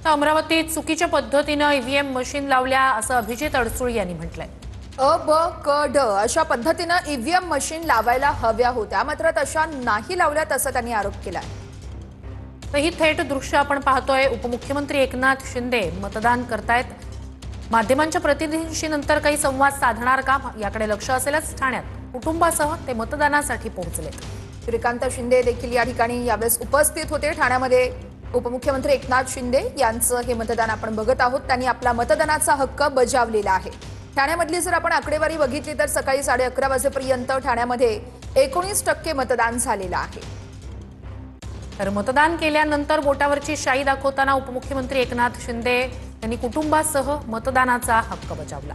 तर अमरावतीत चुकीच्या पद्धतीने ईव्हीएम मशीन लावल्या असं अभिजित अडसूळ यांनी म्हटलंय। अ ब क ड अशा पद्धतीनं ईव्हीएम मशीन लावायला हव्या होत्या, मात्र तशा नाही लावल्यात असं त्यांनी आरोप केलाय। तर ही थेट दृश्य आपण पाहतोय। उपमुख्यमंत्री एकनाथ शिंदे मतदान करतायत। माध्यमांच्या प्रतिनिधींशी नंतर काही संवाद साधणार का याकडे लक्ष असेलच। ठाण्यात कुटुंबासह ते मतदानासाठी पोहोचलेत। श्रीकांत शिंदे देखील या ठिकाणी यावेळेस उपस्थित होते। ठाण्यामध्ये उपमुख्यमंत्री एकनाथ शिंदे यांचं हे मतदान आपण बघत आहोत। त्यांनी आपला मतदानाचा हक्क बजावलेला आहे। ठाण्यामधली जर आपण आकडेवारी बघितली तर सकाळी 11:30 वाजेपर्यंत ठाण्यामध्ये 19% मतदान झालेलं आहे। तर मतदान केल्यानंतर बोटावरची शाई दाखवताना उपमुख्यमंत्री एकनाथ शिंदे यांनी कुटुंबासह मतदानाचा हक्क बजावला।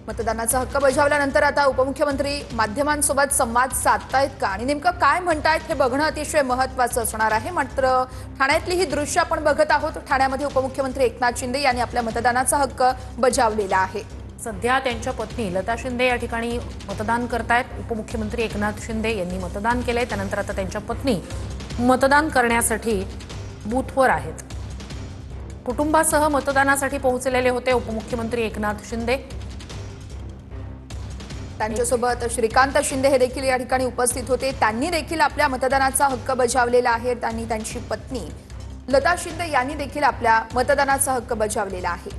मतदानाचा हक्क बजावल्यानंतर आता उपमुख्यमंत्री माध्यमांसोबत संवाद साधतायत का आणि नेमकं काय म्हणतायत हे बघणं अतिशय महत्त्वाचं असणार आहे। मात्र ठाण्यातली ही दृश्य आपण बघत आहोत। ठाण्यामध्ये उपमुख्यमंत्री एकनाथ शिंदे यांनी आपल्या मतदानाचा हक्क बजावलेला आहे। सध्या त्यांच्या पत्नी लता शिंदे या ठिकाणी मतदान करतायत। उपमुख्यमंत्री एकनाथ शिंदे यांनी मतदान केलंय, त्यानंतर आता त्यांच्या पत्नी मतदान करण्यासाठी बूथवर आहेत। कुटुंबासह मतदानासाठी पोहोचलेले होते उपमुख्यमंत्री एकनाथ शिंदे। त्यांच्यासोबत श्रीकांत शिंदे हे देखील या ठिकाणी उपस्थित होते। त्यांनी देखील आपल्या मतदानाचा हक्क बजावलेला आहे। त्यांनी त्यांची पत्नी लता शिंदे यांनी देखील आपल्या मतदानाचा हक्क बजावलेला आहे।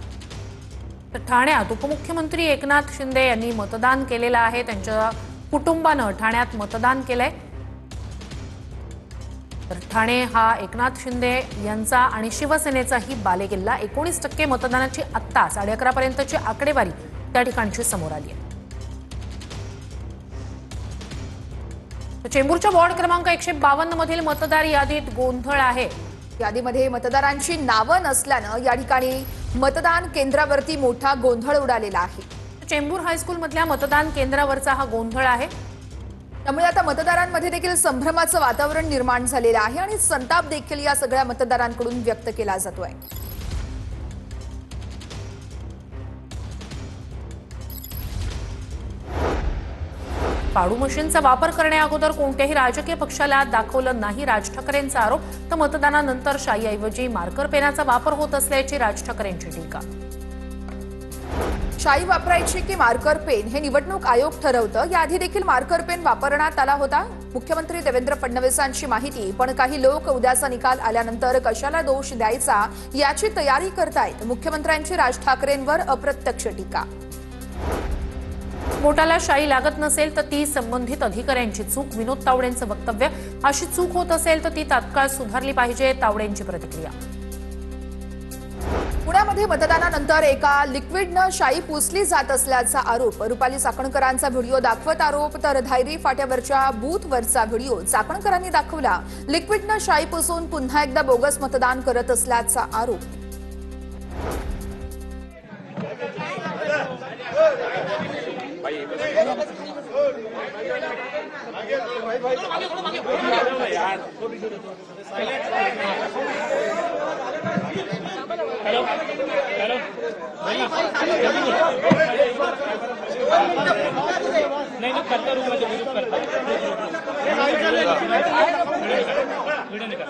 तर ठाण्यात उपमुख्यमंत्री एकनाथ शिंदे यांनी मतदान केलेलं आहे। त्यांच्या कुटुंबानं ठाण्यात मतदान केलंय। तर ठाणे हा एकनाथ शिंदे यांचा आणि शिवसेनेचाही बालेकिल्ला। 19% मतदानाची आत्ता 11:30 पर्यंतची आकडेवारी त्या ठिकाणची समोर आली आहे। चेंबूरच्या वॉर्ड क्रमांक 152 मधील मतदार यादीत गोंधळ आहे। यादीमध्ये मतदारांची नावं नसल्यानं या ठिकाणी मतदान केंद्रावरती मोठा गोंधळ उडालेला आहे। चेंबूर हायस्कूल मधल्या मतदान केंद्रावरचा हा गोंधळ आहे। त्यामुळे आता मतदारांमध्ये देखील संभ्रमाचं वातावरण निर्माण झालेलं आहे आणि संताप देखील या सगळ्या मतदारांकडून व्यक्त केला जातोय। पाडू मशीनचा वापर करण्याअगोदर कोणत्याही राजकीय पक्षाला दाखवलं नाही राज ठाकरेंचा आरोप। तर मतदानानंतर शाईऐवजी मार्कर पेनाचा वापर होत असल्याची राज ठाकरेंची टीका। शाई वापरायची की मार्कर पेन हे निवडणूक आयोग ठरवतं। याआधी देखील मार्कर पेन वापरण्यात आला होता। मुख्यमंत्री देवेंद्र फडणवीसांची माहिती, पण काही लोक उद्याचा निकाल आल्यानंतर कशाला दोष द्यायचा याची तयारी करतायत। मुख्यमंत्र्यांची राज ठाकरेंवर अप्रत्यक्ष टीका। बोटाला शाई लागत नसेल तर ती संबंधित अधिकाऱ्यांची चूक। विनोद तावडेंचं वक्तव्य, अशी चूक होत असेल तर ती तात्काळ सुधारली पाहिजे। तावडेंची प्रतिक्रिया। पुण्यामध्ये मतदानानंतर एका लिक्विडनं शाई पुसली जात असल्याचा आरोप। रुपाली चाकणकरांचा व्हिडिओ दाखवत आरोप, तर धायरी फाट्यावरच्या बूथवरचा व्हिडिओ चाकणकरांनी दाखवला। लिक्विडनं शाई पुसून पुन्हा एकदा बोगस मतदान करत असल्याचा आरोप। हेलो हेलो नहीं नहीं करता रूम में विजिट करता वीडियो निकाल